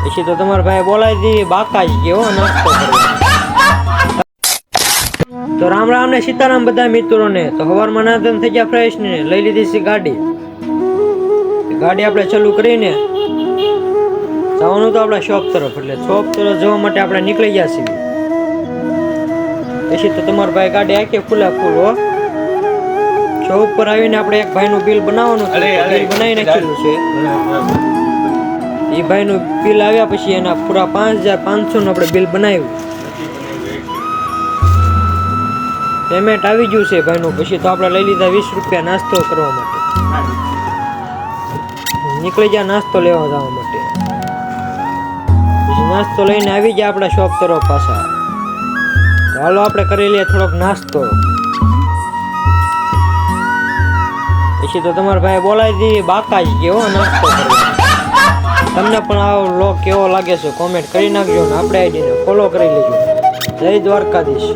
પછી તો તમારા ભાઈ બોલાવી દી બાકા જ ગયો નાસ્તો કરવા. તો રામ રામ ને સીતારામ બધા મિત્રોને. તો સવારમાં નાદન થઈ ગયા ફ્રેશ ને લઈ લીધી છે ગાડી. ગાડી આપણે ચાલુ કરીને જવાનું તો આપણા શોપ તરફ, એટલે શોપ તરફ જવા માટે આપણે નીકળી ગયા છીએ. પછી તો તમારા ભાઈ ગાડી આખી ફૂલા ફૂલ હો. શોપ પર આવીને આપણે એક ભાઈનું બિલ બનાવવાનું છે, બિલ બનાવી નાખેલું છે. એ ભાઈનું બિલ આવ્યા પછી એના પૂરા 5500 નું આપણે બિલ બનાવ્યું. પેમેન્ટ આવી ગયું છે ભાઈનું. પછી તો આપણે લઈ લીધા 20 રૂપિયા નાસ્તો કરવા માટે. નીકળી ગયા નાસ્તો લેવા જવા માટે. પછી નાસ્તો લઈને આવી ગયા આપણા શોપ તરફ પાછા. હાલો આપણે કરી લઈએ થોડોક નાસ્તો. પછી તો તમારા ભાઈ બોલાવી દી બાકા જ ગયો નાસ્તો કરવા. તમને પણ આવો વ્લોગ કેવો લાગે છે કોમેન્ટ કરી નાખજો ને આપણે આઈડીને ફોલો કરી લેજો. જય દ્વારકાધીશ.